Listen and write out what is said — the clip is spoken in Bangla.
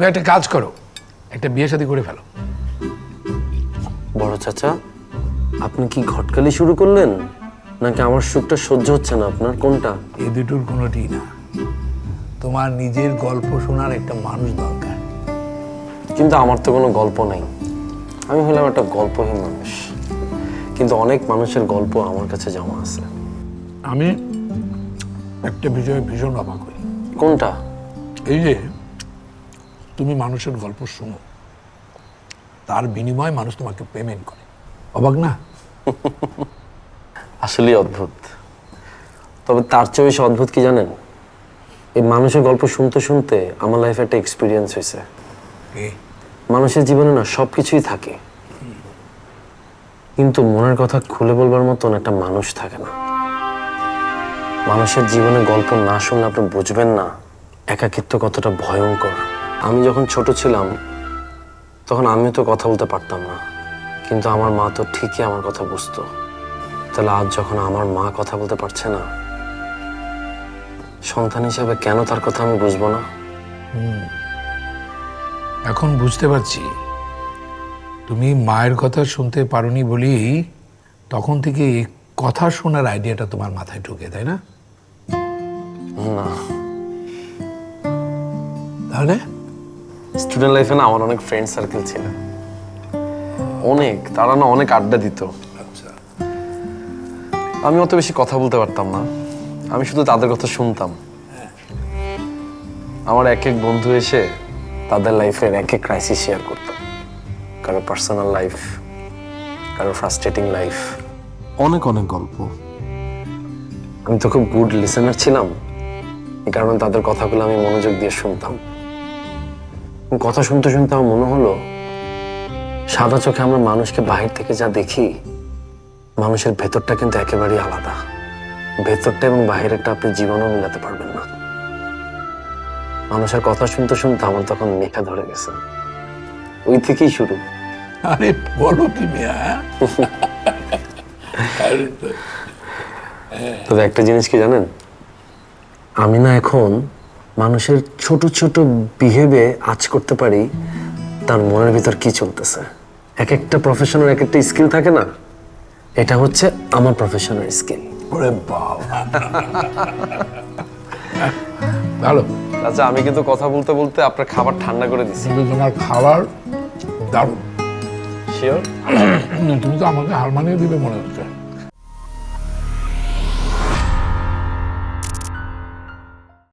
তুমি একটা কাজ করো, একটা বিয়ে শাদী করে ফেলো। বড় চাচা, আপনি কি ঘটকালি শুরু করলেন, নাকি আমার সুখটা সহ্য হচ্ছে না আপনার? কোনটা? এই দুটোর কোনোটি না। তোমার নিজের গল্প শোনার একটা মানুষ দরকার। কিন্তু আমার তো কোনো গল্প নাই। আমি হলাম একটা গল্পহীন মানুষ, কিন্তু অনেক মানুষের গল্প আমার কাছে জমা আছে। আমি একটা বিষয়ে ভীষণ অবাক হই। কোনটা? এই যে তুমি মানুষের গল্প শোনো, তার বিনিময়ে মানুষ তোমাকে পেমেন্ট করে। অবাক না? আসলেই অদ্ভুত। তবে তার চেয়ে বেশি অদ্ভুত কি জানেন? এই মানুষের গল্প শুনতে শুনতে আমার লাইফে একটা এক্সপিরিয়েন্স হয়েছে। মানুষের জীবনে না সবকিছুই থাকে, কিন্তু মনের কথা খুলে বলবার মতন একটা মানুষ থাকে না। মানুষের জীবনে গল্প না শুনলে আপনি বুঝবেন না একাকিত্ব কতটা ভয়ঙ্কর। আমি যখন ছোট ছিলাম তখন আমিও তো কথা বলতে পারতাম না, কিন্তু আমার মা তো ঠিকই আমার কথা বুঝতো। তাহলে আজ যখন আমার মা কথা বলতে পারছে না, সন্তান হিসাবে কেন তার কথা আমি বুঝবো না? এখন বুঝতে পারছি, তুমি মায়ের কথা শুনতে পারোনি বলেই তখন থেকে এই কথা শোনার আইডিয়াটা তোমার মাথায় ঢুকে, তাই না? না, তাহলে স্টুডেন্ট লাইফে না আমার অনেক ফ্রেন্ড সার্কেল ছিল, অনেক, তারা না অনেক আড্ডা দিত। আমি অত বেশি কথা বলতে পারতাম না, আমি শুধু তাদের কথা শুনতাম। আমার এক এক বন্ধু এসে তাদের লাইফের এক এক ক্রাইসিস শেয়ার করতাম। কারো পার্সোনাল লাইফ, কারো ফ্রাস্ট্রেটিং লাইফ, অনেক অনেক গল্প। আমি তো খুব গুড লিসেনার ছিলাম, এই কারণে তাদের কথাগুলো আমি মনোযোগ দিয়ে শুনতাম। কথা শুনতে শুনতে আমার মনে হলো, সাদা চোখে আমরা মানুষকে বাহির থেকে যা দেখি, মানুষের ভেতরটা কিন্তু একেবারেই আলাদা। ভেতরটা এবং বাহিরেরটা আপনি জীবনেও মিলাতে পারবেন না। মানুষের কথা শুনতে শুনতে আমার তখন মেঘা ধরে গেছে, ওই থেকেই শুরু। আরে বলো কি মিয়া? তবে একটা জিনিস কি জানেন, আমি না এখন মানুষের ছোট ছোট বিহেভে আঁচ করতে পারি তার মনের ভিতর কি চলতেছে। এক একটা প্রফেশনের এক একটা স্কিল থাকে না, এটা হচ্ছে আমার প্রফেশনের স্কিল। ওরে বাবা, ভালো। আচ্ছা, আমি কিন্তু কথা বলতে বলতে আপনার খাবার ঠান্ডা করে দিচ্ছি। কিন্তু তোমার খাবার দারুণ। শিওর? তুমি তো আমাকে হার মানিয়ে দিবে মনে হচ্ছে।